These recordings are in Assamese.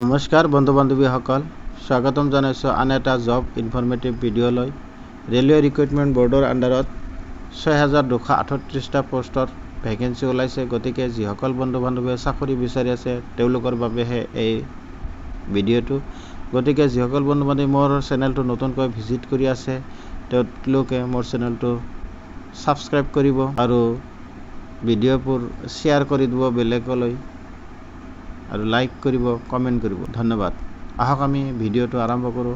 নমস্কাৰ বন্ধু বান্ধৱীসকল, স্বাগতম জনাইছোঁ আন এটা জব ইনফৰ্মেটিভ ভিডিঅ'লৈ। ৰেলৱে ৰিক্ৰুইটমেণ্ট বৰ্ডৰ আণ্ডাৰত ৬,২৩৮টা পোষ্টৰ ভেকেঞ্চি ওলাইছে। গতিকে যিসকল বন্ধু বান্ধৱীয়ে চাকৰি বিচাৰি আছে তেওঁলোকৰ বাবেহে এই ভিডিঅ'টো। গতিকে যিসকল বন্ধু বান্ধৱী মোৰ চেনেলটো নতুনকৈ ভিজিট কৰি আছে তেওঁলোকে মোৰ চেনেলটো ছাবস্ক্ৰাইব কৰিব আৰু ভিডিঅ'বোৰ শ্বেয়াৰ কৰি দিব বেলেগলৈ আৰু লাইক কৰিব, কমেণ্ট কৰিব। ধন্যবাদ। আহক আমি ভিডিঅ'টো আৰম্ভ কৰোঁ।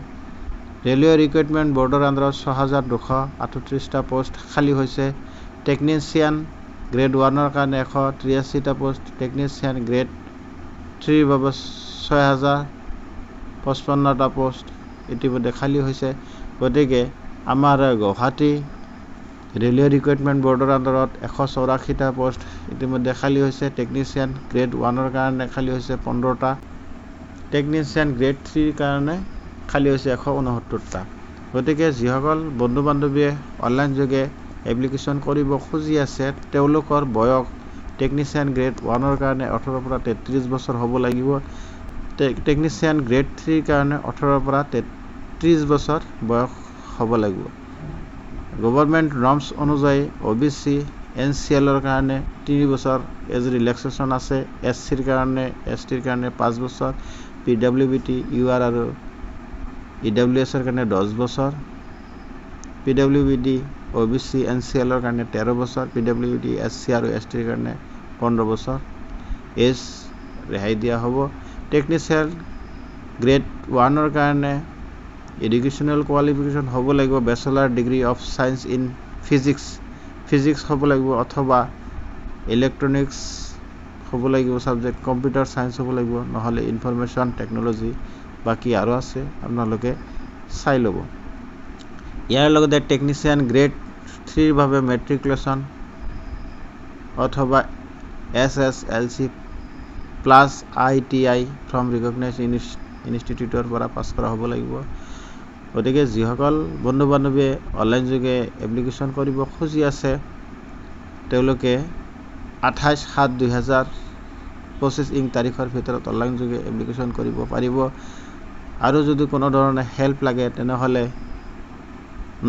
ৰেলৱে ৰিক্ৰুইটমেণ্ট বৰ্ডৰ আণ্ডাৰত ৬,২৩৮টা পোষ্ট খালী হৈছে। টেকনিচিয়ান গ্ৰেড 1ৰ কাৰণে ১৮৩টা পোষ্ট, টেকনিচিয়ান গ্ৰেড 3ৰ বাবে ৬,০৫৫টা পোষ্ট ইতিমধ্যে খালী হৈছে। গতিকে আমাৰ গুৱাহাটী ৰেলৱে ৰিক্ৰুইটমেণ্ট বৰ্ডৰ আণ্ডাৰত ১৮৪টা পোষ্ট ইতিমধ্যে খালী হৈছে। টেকনিচিয়ান গ্ৰেড 1ৰ কাৰণে খালী হৈছে 15টা, টেকনিচিয়ান গ্ৰেড 3ৰ কাৰণে খালী হৈছে ১৬৯টা। গতিকে যিসকল বন্ধু বান্ধৱীয়ে অনলাইন যোগে এপ্লিকেশ্যন কৰিব খুজি আছে তেওঁলোকৰ বয়স টেকনিচিয়ান গ্ৰেড 1ৰ কাৰণে 18ৰ পৰা 33 বছৰ হ'ব লাগিব। টেকনিচিয়ান গ্ৰেড 3ৰ কাৰণে 18ৰ পৰা 33 বছৰ বয়স হ'ব লাগিব। গভৰ্ণমেণ্ট নৰ্মছ অনুযায়ী OBC NCLৰ কাৰণে 3 বছৰ এজ ৰিলেক্সেশ্যন আছে, SCৰ কাৰণে STৰ কাৰণে 5 বছৰ, PWBT UR আৰু EWSৰ কাৰণে 10 বছৰ, PWBD OBC NCLৰ কাৰণে 13 বছৰ, PWBD SC আৰু STৰ কাৰণে 15 বছৰ এজ ৰেহাই দিয়া হ'ব। টেকনিচিয়ান গ্ৰেড 1ৰ কাৰণে এডুকেশ্যনেল কোৱালিফিকেশ্যন হ'ব লাগিব bachelor degree of science in physics হ'ব লাগিব অথবা ইলেক্ট্ৰনিক্স হ'ব লাগিব ছাবজেক্ট, কম্পিউটাৰ চায়েন্স হ'ব লাগিব, নহ'লে ইনফৰমেশ্যন টেকন'লজি, বাকী আৰু আছে আপোনালোকে চাই ল'ব। ইয়াৰ লগতে টেকনিচিয়ান গ্ৰেড 3ৰ বাবে মেট্ৰিকুলেশ্যন অথবা SSLC plus ITI from recognise ইনষ্টিটিউটৰ পৰা পাছ কৰা হ'ব লাগিব। গতিকে যিসকল বন্ধু বান্ধৱীয়ে অনলাইন যোগে এপ্লিকেশ্যন কৰিব খুজি আছে তেওঁলোকে 28/7/2025 তাৰিখৰ ভিতৰত অনলাইন যোগে এপ্লিকেশ্যন কৰিব পাৰিব। আৰু যদি কোনো ধৰণে হেল্প লাগে তেনেহ'লে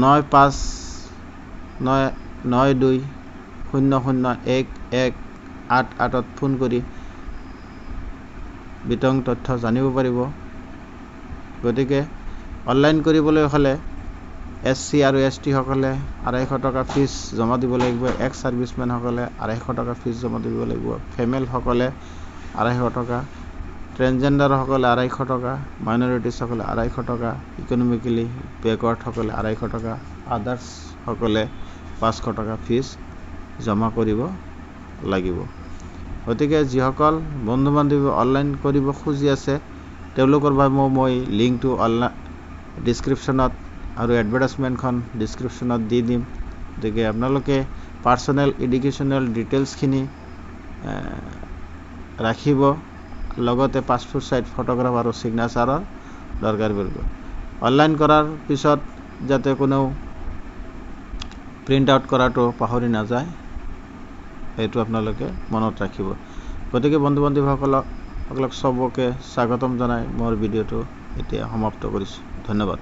9592001188ত ফোন কৰি বিতং তথ্য জানিব পাৰিব। গতিকে অনলাইন কৰিবলৈ হ'লে SC আৰু ST সকলে 250 টকা ফিজ জমা দিব লাগিব, এক্স ছাৰ্ভিচমেনসকলে 250 টকা ফিজ জমা দিব লাগিব, ফিমেলসকলে 250 টকা, ট্ৰেন্সজেণ্ডাৰসকলে 250 টকা, মাইনৰিটিছসকলে 250 টকা, ইকনমিকেলি বেকৱাৰ্ডসকলে 250 টকা, আদাৰ্ছসকলে 500 টকা ফিজ জমা কৰিব লাগিব। গতিকে যিসকল বন্ধু বান্ধৱী অনলাইন কৰিব খুজি আছে তেওঁলোকৰ বাবে মই লিংকটো অনলাইন ডিছক্ৰিপশ্যনত আৰু এডভাৰটাইজমেণ্টখন ডিছক্ৰিপশ্যনত দি দিম। গতিকে আপোনালোকে পাৰ্চনেল এডুকেশ্যনেল ডিটেইলছখিনি ৰাখিব, লগতে পাছপোৰ্ট চাইজ ফটোগ্ৰাফ আৰু ছিগনেচাৰৰ দৰকাৰ পৰিব। অনলাইন কৰাৰ পিছত যাতে কোনেও প্ৰিণ্ট আউট কৰাটো পাহৰি নাযায় সেইটো আপোনালোকে মনত ৰাখিব। গতিকে বন্ধু বান্ধৱীসকলক চবকে স্বাগতম জনাই মোৰ ভিডিঅ'টো এতিয়া সমাপ্ত কৰিছোঁ। ধন্যবাদ।